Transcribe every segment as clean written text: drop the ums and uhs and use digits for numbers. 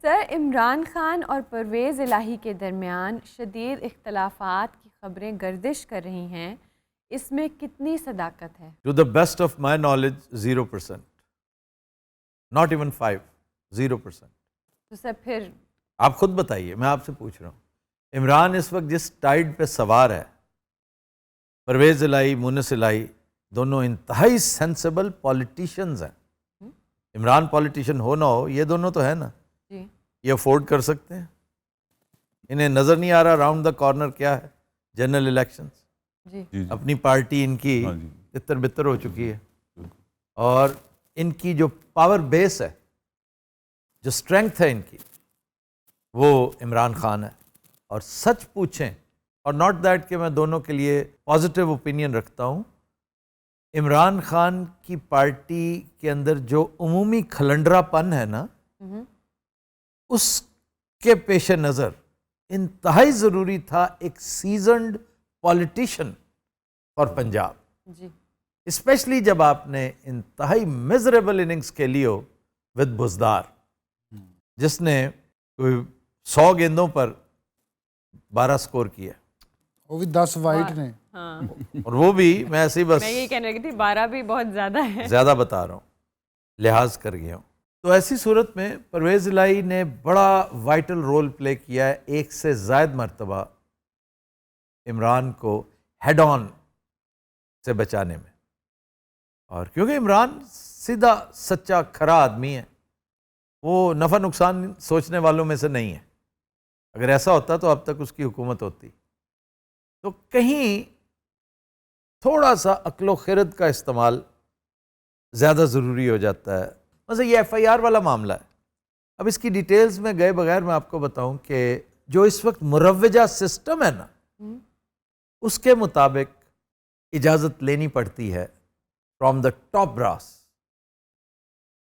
سر، عمران خان اور پرویز الہی کے درمیان شدید اختلافات کی خبریں گردش کر رہی ہیں، اس میں کتنی صداقت ہے؟ To the best of my knowledge 0%، not even 5، 0%۔ تو سر پھر آپ خود بتائیے، میں آپ سے پوچھ رہا ہوں، عمران اس وقت جس ٹائیڈ پہ سوار ہے، پرویز الہی، مونس الہی دونوں انتہائی سینسیبل پولیٹیشنز ہیں۔ عمران پولیٹیشین ہو نہ ہو، یہ دونوں تو ہے نا، جی یہ افورڈ کر سکتے ہیں۔ انہیں نظر نہیں آ رہا راؤنڈ دا کارنر کیا ہے؟ General elections. جی اپنی پارٹی ان کی تتر بتر ہو چکی ہے، اور ان کی جو پاور بیس ہے، جو اسٹرینگتھ ہے ان کی، وہ عمران خان ہے۔ اور سچ پوچھیں، اور ناٹ دیٹ کہ میں دونوں کے لیے پازیٹیو اوپینین رکھتا ہوں، عمران خان کی پارٹی کے اندر جو عمومی کھلنڈرا پن ہے نا، اس کے پیش نظر انتہائی ضروری تھا ایک سیزنڈ پولیٹیشین فار پنجاب، جی اسپیشلی جب آپ نے انتہائی میزریبل اننگز کھیلی ہو ود بزدار، جس نے 100 گیندوں پر 12 سکور کیا، وہ بھی 10 وائٹ نے، ہاں، اور وہ بھی میں ایسے ہی بس میں یہ کہنے لگی تھی 12 بھی بہت زیادہ ہے، زیادہ بتا رہا ہوں، لحاظ کر گیا ہوں۔ تو ایسی صورت میں پرویز الہی نے بڑا وائٹل رول پلے کیا ہے، ایک سے زائد مرتبہ عمران کو ہیڈ آن سے بچانے میں۔ اور کیونکہ عمران سیدھا سچا کھرا آدمی ہے، وہ نفع نقصان سوچنے والوں میں سے نہیں ہے۔ اگر ایسا ہوتا تو اب تک اس کی حکومت ہوتی۔ تو کہیں تھوڑا سا عقل و خرد کا استعمال زیادہ ضروری ہو جاتا ہے۔ مثلا یہ ایف آئی آر والا معاملہ ہے، اب اس کی ڈیٹیلز میں گئے بغیر میں آپ کو بتاؤں کہ جو اس وقت مروجہ سسٹم ہے نا، اس کے مطابق اجازت لینی پڑتی ہے فرام دا ٹاپ براس،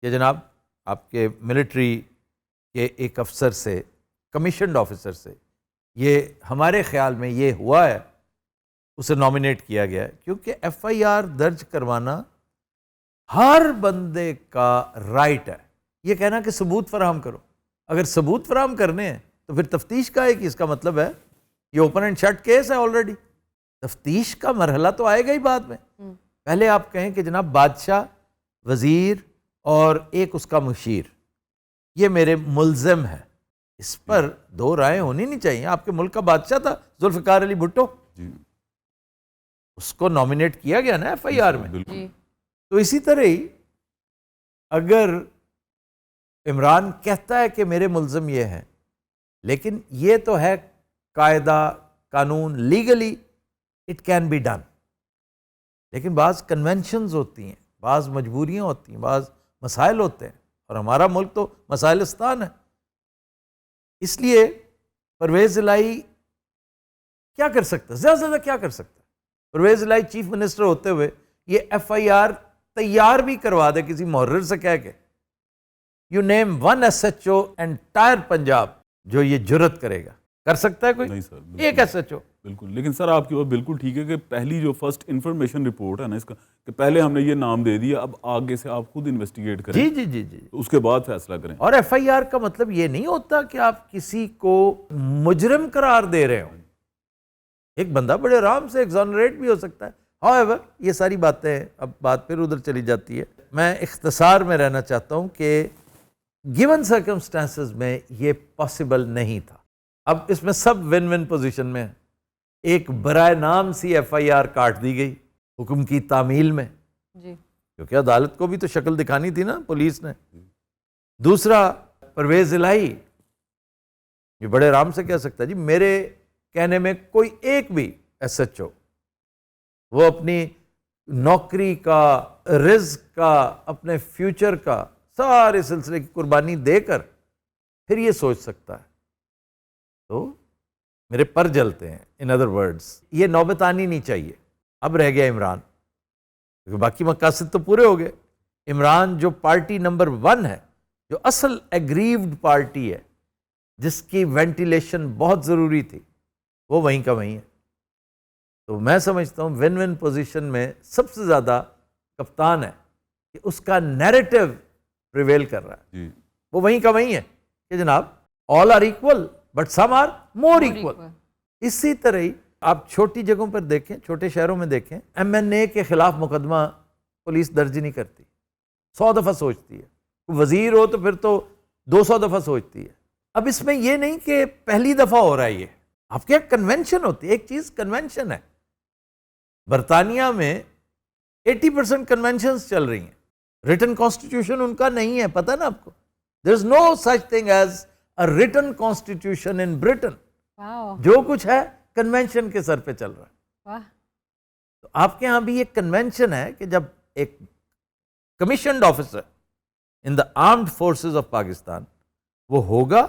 کہ جناب آپ کے ملٹری کے ایک افسر سے، کمیشنڈ آفیسر سے، یہ ہمارے خیال میں یہ ہوا ہے، اسے نامینیٹ کیا گیا ہے۔ کیونکہ ایف آئی آر درج کروانا ہر بندے کا رائٹ ہے۔ یہ کہنا کہ ثبوت فراہم کرو، اگر ثبوت فراہم کرنے ہیں تو پھر تفتیش کا ہے، کہ اس کا مطلب ہے یہ اوپن اینڈ شٹ کیس ہے آلریڈی، تفتیش کا مرحلہ تو آئے گا ہی بعد میں۔ پہلے آپ کہیں کہ جناب بادشاہ، وزیر اور ایک اس کا مشیر یہ میرے ملزم ہے، اس پر دو رائے ہونی نہیں چاہیے۔ آپ کے ملک کا بادشاہ تھا ذوالفقار علی بھٹو، اس کو نامینیٹ کیا گیا نا ایف آئی آر میں۔ تو اسی طرح ہی اگر عمران کہتا ہے کہ میرے ملزم یہ ہیں، لیکن یہ تو ہے قاعدہ قانون، legally it can be done, لیکن بعض کنونشنز ہوتی ہیں، بعض مجبوریاں ہوتی ہیں، بعض مسائل ہوتے ہیں، اور ہمارا ملک تو مسائلستان ہے۔ اس لیے پرویز الہی کیا کر سکتا ہے؟ زیادہ سے زیادہ کیا کر سکتا ہے؟ پرویز الہی چیف منسٹر ہوتے ہوئے یہ ایف آئی آر تیار بھی کروا دے کسی محرر سے کہہ کے، you name one S H O entire Punjab جو یہ جرت کرے گا، کر سکتا ہے کوئی؟ نہیں سر، ایک ایس ایچ او۔ بالکل، لیکن سر آپ کی بات بالکل ٹھیک ہے کہ پہلی جو فرسٹ انفارمیشن رپورٹ ہے نا اس کا، کہ پہلے ہم نے یہ نام دے دیا، اب آگے سے آپ خود انویسٹیگیٹ کریں، جی جی جی جی، اس کے بعد فیصلہ کریں۔ اور ایف آئی آر کا مطلب یہ نہیں ہوتا کہ آپ کسی کو مجرم قرار دے رہے ہوں، ایک بندہ بڑے آرام سے ایگزونریٹ بھی ہو سکتا ہے۔ however یہ ساری باتیں، اب بات پھر ادھر چلی جاتی ہے۔ میں اختصار میں رہنا چاہتا ہوں کہ گیون سرکمسٹانسز میں یہ پاسبل نہیں تھا۔ اب اس میں سب ون ون پوزیشن میں ہیں۔ ایک برائے نام سی ایف آئی آر کاٹ دی گئی حکم کی تعمیل میں، کیونکہ عدالت کو بھی تو شکل دکھانی تھی نا پولیس نے۔ دوسرا، پرویز الہی یہ بڑے آرام سے کہہ سکتا ہے جی میرے کہنے میں کوئی ایک بھی ایس ایچ او وہ اپنی نوکری کا، رزق کا، اپنے فیوچر کا سارے سلسلے کی قربانی دے کر پھر یہ سوچ سکتا ہے، تو میرے پر جلتے ہیں۔ ان ادر ورڈز یہ نوبت آنی نہیں چاہیے۔ اب رہ گیا عمران، کیونکہ باقی مقاصد تو پورے ہو گئے۔ عمران جو پارٹی نمبر 1 ہے، جو اصل ایگریوڈ پارٹی ہے، جس کی وینٹیلیشن بہت ضروری تھی، وہ وہیں کا وہیں ہے۔ تو میں سمجھتا ہوں ون ون پوزیشن میں سب سے زیادہ کپتان ہے کہ اس کا نیریٹو پریویل کر رہا ہے، وہ وہیں کا وہیں ہے۔ کہ جناب all are equal but some are more equal. اسی طرح ہی آپ چھوٹی جگہوں پر دیکھیں، چھوٹے شہروں میں دیکھیں، MNA کے خلاف مقدمہ پولیس درج نہیں کرتی، 100 دفعہ سوچتی ہے، وزیر ہو تو پھر تو 200 دفعہ سوچتی ہے. اب اس میں یہ نہیں کہ پہلی دفعہ ہو رہا ہے، یہ آپ کے ایک کنونشن ہوتی ہے، ایک چیز کنونشن ہے. برطانیہ میں 80% کنونشنز چل رہی ہیں، ریٹن کانسٹیٹیوشن ان کا نہیں ہے، پتہ نا آپ کو. There is no such thing as a written constitution in Britain. جو کچھ ہے کنونشن کے سر پہ چل رہا ہے. تو آپ کے ہاں بھی ایک کنونشن ہے کہ جب ایک commissioned officer in the armed forces of Pakistan وہ ہوگا،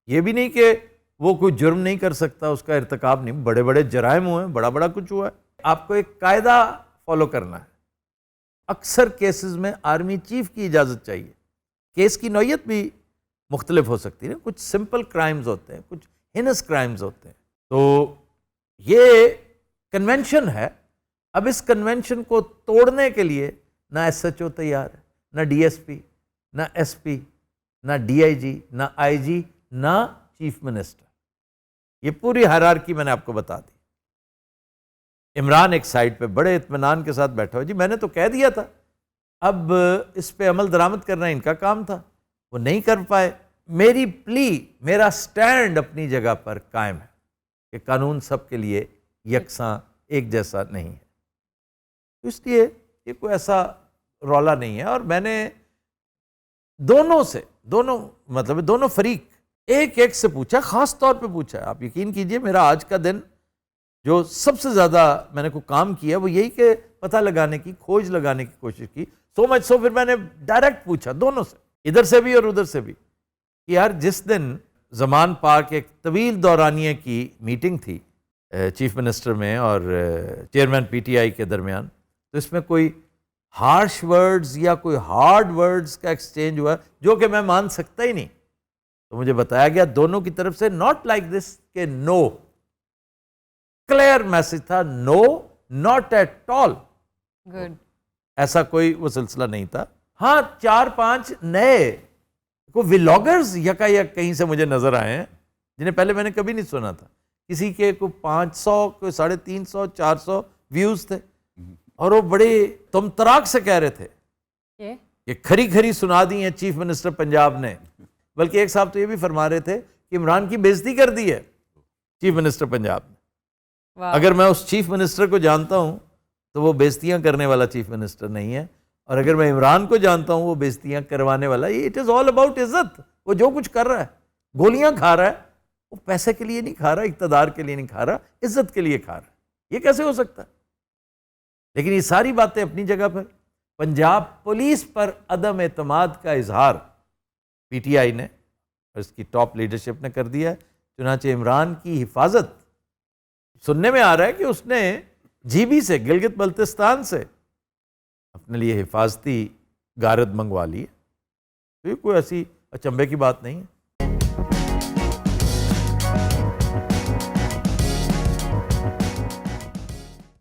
یہ بھی نہیں کہ وہ کوئی جرم نہیں کر سکتا، اس کا ارتکاب نہیں، بڑے بڑے جرائم ہوئے ہیں، بڑا بڑا کچھ ہوا ہے. آپ کو ایک قاعدہ فالو کرنا ہے. اکثر کیسز میں آرمی چیف کی اجازت چاہیے. کیس کی نوعیت بھی مختلف ہو سکتی ہے، کچھ سمپل کرائمز ہوتے ہیں، کچھ ہینس کرائمز ہوتے ہیں. تو یہ کنونشن ہے. اب اس کنونشن کو توڑنے کے لیے نہ SHO تیار ہے، نہ DSP، نہ SP، نہ DIG، نہ IG، نہ چیف منسٹر. یہ پوری ہائرارکی میں نے آپ کو بتا دی. عمران ایک سائڈ پہ بڑے اطمینان کے ساتھ بیٹھا ہو، جی میں نے تو کہہ دیا تھا، اب اس پہ عمل درآمد کرنا ان کا کام تھا، وہ نہیں کر پائے. میری پلی، میرا سٹینڈ اپنی جگہ پر قائم ہے کہ قانون سب کے لیے یکساں ایک جیسا نہیں ہے. اس لیے یہ کوئی ایسا رولا نہیں ہے. اور میں نے دونوں سے، دونوں فریق ایک سے پوچھا، خاص طور پہ پوچھا. آپ یقین کیجئے میرا آج کا دن جو سب سے زیادہ میں نے کوئی کام کیا وہ یہی کہ پتہ لگانے کی، کھوج لگانے کی کوشش کی. سو مچ سو پھر میں نے ڈائریکٹ پوچھا دونوں سے، ادھر سے بھی اور ادھر سے بھی، کہ یار جس دن زمان پاک ایک طویل دورانیے کی میٹنگ تھی چیف منسٹر میں اور چیئرمین PTI کے درمیان، تو اس میں کوئی ہارش ورڈز یا کوئی ہارڈ ورڈز کا ایکسچینج ہوا جو کہ میں مان سکتا ہی نہیں. تو مجھے بتایا گیا دونوں کی طرف سے ناٹ لائک دس کہ نو، کلیئر میسج تھا، نو ناٹ ایٹ آل. گڈ. ایسا کوئی وہ سلسلہ نہیں تھا. ہاں 4-5 نئے کوئی ولاگرز یکا یک کہیں سے مجھے نظر آئے ہیں جنہیں پہلے میں نے کبھی نہیں سنا تھا. کسی کے کوئی 500، کوئی 350، 400 ویوز تھے، اور وہ بڑے تم تراک سے کہہ رہے تھے کہ کھری کھری سنا دی ہیں چیف منسٹر پنجاب نے. بلکہ ایک صاحب تو یہ بھی فرما رہے تھے کہ عمران کی بےزتی کر دی ہے چیف منسٹر پنجاب نے. اگر میں اس چیف منسٹر کو جانتا ہوں تو وہ بےزتیاں کرنے والا چیف منسٹر نہیں ہے، اور اگر میں عمران کو جانتا ہوں وہ بےزتیاں کروانے والا. اٹ از آل اباؤٹ عزت. وہ جو کچھ کر رہا ہے، گولیاں کھا رہا ہے، وہ پیسے کے لیے نہیں کھا رہا، اقتدار کے لیے نہیں کھا رہا، عزت کے لیے کھا رہا ہے. یہ کیسے ہو سکتا ہے؟ لیکن یہ ساری باتیں اپنی جگہ پر. پنجاب پولیس پر عدم اعتماد کا اظہار PTI نے اور اس کی ٹاپ لیڈرشپ نے کر دیا ہے. چنانچہ عمران کی حفاظت سننے میں آ رہا ہے کہ اس نے GB سے، گلگت بلتستان سے اپنے لیے حفاظتی گارد منگوا لی ہے. تو یہ کوئی ایسی اچنبے کی بات نہیں ہے.